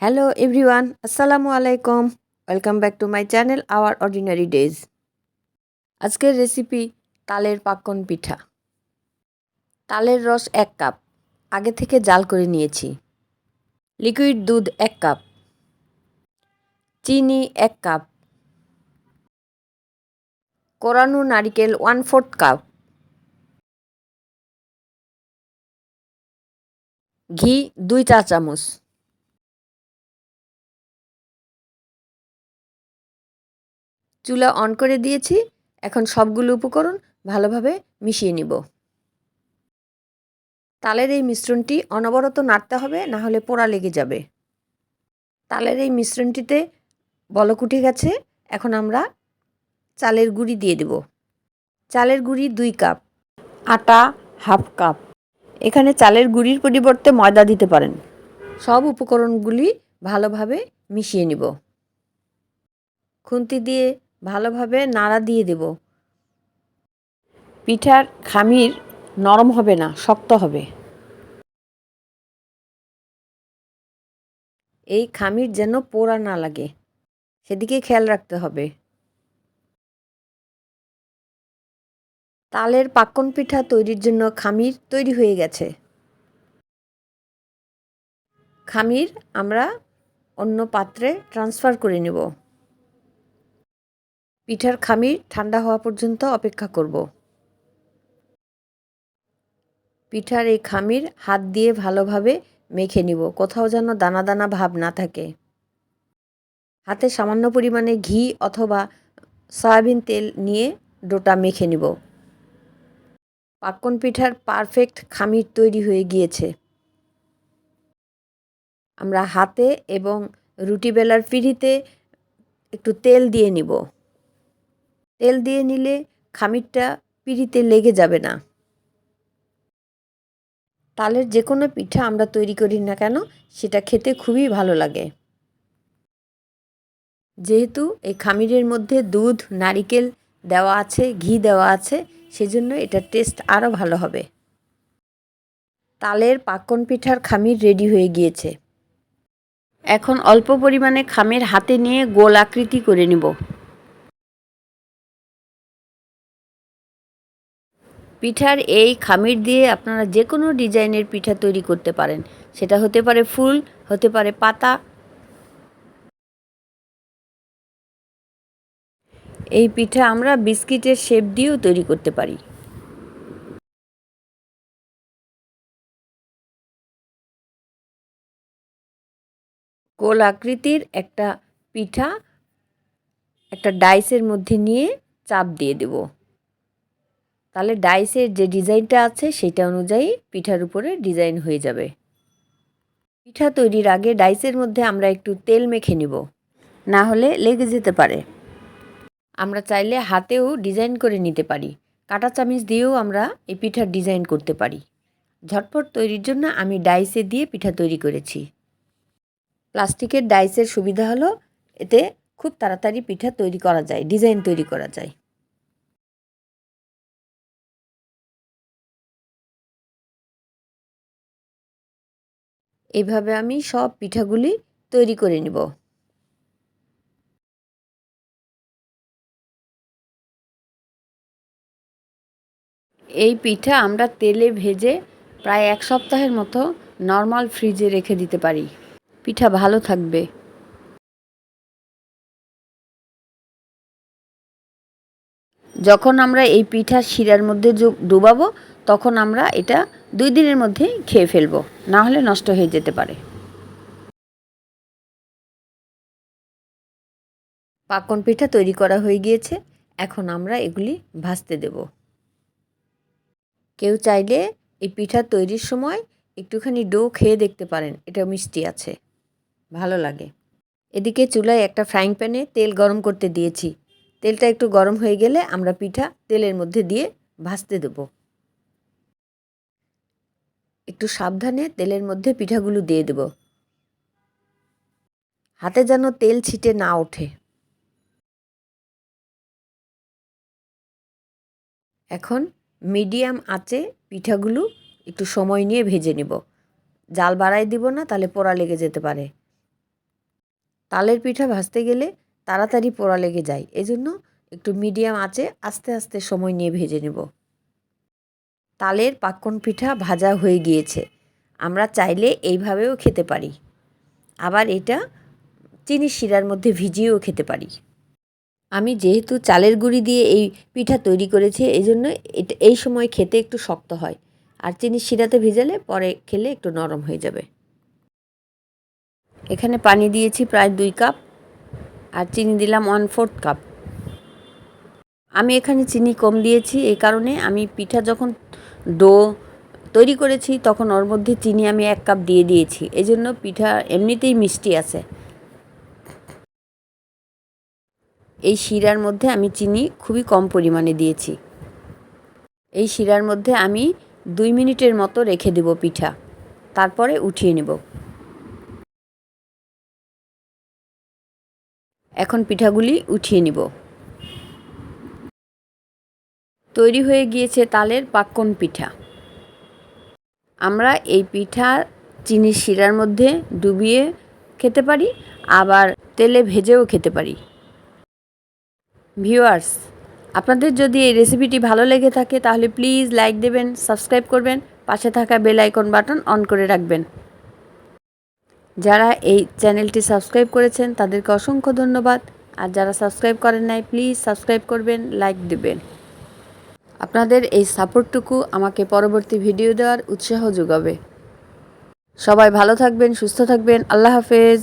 Hello everyone, Assalamu alaikum. Welcome back to my channel, Our Ordinary Days. আজকের recipe তালের পাক্কন পিঠা। তালের রস 1 cup, আগে থেকে জাল করে নিয়েছি। লিকুইড দুধ 1 কাপ, চিনি 1 কাপ, কোরানো নারিকেল 1/4 কাপ, ঘি 2 চা চামচ। চুলা অন করে দিয়েছি। এখন সবগুলো উপকরণ ভালোভাবে মিশিয়ে নিব। তালের এই মিশ্রণটি অনবরত নাড়তে হবে, না হলে পোড়া লেগে যাবে। তালের এই মিশ্রণটিতে বলক উঠে গেছে। এখন আমরা চালের গুঁড়ি দিয়ে দেব। চালের গুঁড়ি 2 কাপ, আটা 1/2 কাপ। এখানে চালের গুঁড়ির পরিবর্তে ময়দা দিতে পারেন। সব উপকরণগুলি ভালোভাবে মিশিয়ে নিব। খুন্তি দিয়ে ভালোভাবে নাড়া দিয়ে দেব। পিঠার খামির নরম হবে না, শক্ত হবে। এই খামির যেন পোড়া না লাগে, সেদিকে খেয়াল রাখতে হবে। তালের পাক্কন পিঠা তৈরির জন্য খামির তৈরি হয়ে গেছে। খামির আমরা অন্য পাত্রে ট্রান্সফার করে নেব। পিঠার খামির ঠান্ডা হওয়া পর্যন্ত অপেক্ষা করব। পিঠার এই খামির হাত দিয়ে ভালোভাবে মেখে নিব, কোথাও যেন দানা দানা ভাব না থাকে। হাতে সামান্য পরিমাণে ঘি অথবা সয়াবিন তেল নিয়ে ডোটা মেখে নিব। পাক্কন পিঠার পারফেক্ট খামির তৈরি হয়ে গিয়েছে। আমরা হাতে এবং রুটি বেলার পিঁড়িতে একটু তেল দিয়ে নিব। তেল দিয়ে নিলে খামিরটা পিঁড়িতে লেগে যাবে না। তালের যে কোনো পিঠা আমরা তৈরি করি না কেন, সেটা খেতে খুবই ভালো লাগে। যেহেতু এই খামিরের মধ্যে দুধ, নারিকেল দেওয়া আছে, ঘি দেওয়া আছে, সেজন্য এটার টেস্ট আরও ভালো হবে। তালের পাক্কন পিঠার খামির রেডি হয়ে গিয়েছে। এখন অল্প পরিমাণে খামির হাতে নিয়ে গোল আকৃতি করে নেব। পিঠার এই খামির দিয়ে আপনারা যে কোনো ডিজাইনের পিঠা তৈরি করতে পারেন। সেটা হতে পারে ফুল, হতে পারে পাতা। এই পিঠা আমরা বিস্কিটের শেপ দিয়েও তৈরি করতে পারি। গোল আকৃতির একটা পিঠা একটা ডাইসের মধ্যে নিয়ে চাপ দিয়ে দেব। তাহলে ডাইসের যে ডিজাইনটা আছে সেটা অনুযায়ী পিঠার উপরে ডিজাইন হয়ে যাবে। পিঠা তৈরির আগে ডাইসের মধ্যে আমরা একটু তেল মেখে নিব, না হলে লেগে যেতে পারে। আমরা চাইলে হাতেও ডিজাইন করে নিতে পারি। কাঁটা চামিচ দিয়েও আমরা এই পিঠার ডিজাইন করতে পারি। ঝটপট তৈরির জন্য আমি ডাইসে দিয়ে পিঠা তৈরি করেছি। প্লাস্টিকের ডাইসের সুবিধা হলো এতে খুব তাড়াতাড়ি পিঠা তৈরি করা যায়, ডিজাইন তৈরি করা যায়। এইভাবে আমি সব পিঠাগুলি তৈরি করে নিব। এই পিঠা আমরা তেলে ভেজে প্রায় 1 সপ্তাহের মতো নর্মাল ফ্রিজে রেখে দিতে পারি। পিঠা ভালো থাকবে। যখন আমরা এই পিঠা শিরার মধ্যে ডুবাবো, তখন আমরা এটা 2 দিনের মধ্যেই খেয়ে ফেলবো, না হলে নষ্ট হয়ে যেতে পারে। পাক্কন পিঠা তৈরি করা হয়ে গিয়েছে। এখন আমরা এগুলি ভাজতে দেব। কেউ চাইলে এই পিঠা তৈরির সময় একটুখানি ডো খেয়ে দেখতে পারেন, এটা মিষ্টি আছে, ভালো লাগে। এদিকে চুলায় একটা ফ্রাইং প্যানে তেল গরম করতে দিয়েছি। তেলটা একটু গরম হয়ে গেলে আমরা পিঠা তেলের মধ্যে দিয়ে ভাজতে দেব। একটু সাবধানে তেলের মধ্যে পিঠাগুলো দিয়ে দেব, হাতে যেন তেল ছিটে না ওঠে। এখন মিডিয়াম আঁচে পিঠাগুলো একটু সময় নিয়ে ভেজে নেব। জাল বাড়াই দিব না, তাহলে পোড়া লেগে যেতে পারে। তালের পিঠা ভাজতে গেলে তাড়াতাড়ি পোড়া লেগে যায়, এজন্য একটু মিডিয়াম আঁচে আস্তে আস্তে সময় নিয়ে ভেজে নেব। তালের পাক্কন পিঠা ভাজা হয়ে গিয়েছে। আমরা চাইলে এইভাবেও খেতে পারি, আবার এটা চিনির শিরার মধ্যে ভিজিয়েও খেতে পারি। আমি যেহেতু চালের গুঁড়ি দিয়ে এই পিঠা তৈরি করেছি, এই জন্য এটা এই সময় খেতে একটু শক্ত হয়, আর চিনির শিরাতে ভেজালে পরে খেলে একটু নরম হয়ে যাবে। এখানে পানি দিয়েছি প্রায় 2 কাপ, আর চিনি দিলাম 1/4 কাপ। আমি এখানে চিনি কম দিয়েছি, এই কারণে আমি পিঠা যখন ডো তৈরি করেছি তখন ওর মধ্যে চিনি আমি 1 কাপ দিয়ে দিয়েছি, এই জন্য পিঠা এমনিতেই মিষ্টি আছে। এই শিরার মধ্যে আমি চিনি খুবই কম পরিমাণে দিয়েছি। এই শিরার মধ্যে আমি 2 মিনিটের মতো রেখে দেব পিঠা, তারপরে উঠিয়ে নেব। এখন পিঠাগুলি উঠিয়ে নিব। তৈরি হয়ে গিয়েছে তালের পাক্কন পিঠা। আমরা এই পিঠা চিনির শিরার মধ্যে ডুবিয়ে খেতে পারি, আবার তেলে ভেজেও খেতে পারি। ভিউয়ার্স, আপনাদের যদি এই রেসিপিটি ভালো লেগে থাকে তাহলে প্লিজ লাইক দেবেন, সাবস্ক্রাইব করবেন, পাশে থাকা বেল আইকন বাটন অন করে রাখবেন। যারা এই চ্যানেলটি সাবস্ক্রাইব করেছেন তাদেরকে অসংখ্য ধন্যবাদ, আর যারা সাবস্ক্রাইব করেন নাই প্লিজ সাবস্ক্রাইব করবেন, লাইক দেবেন। আপনাদের এই সাপোর্টটুকু আমাকে পরবর্তী ভিডিও দেওয়ার উৎসাহ যোগাবে। সবাই ভালো থাকবেন, সুস্থ থাকবেন। আল্লাহ হাফেজ।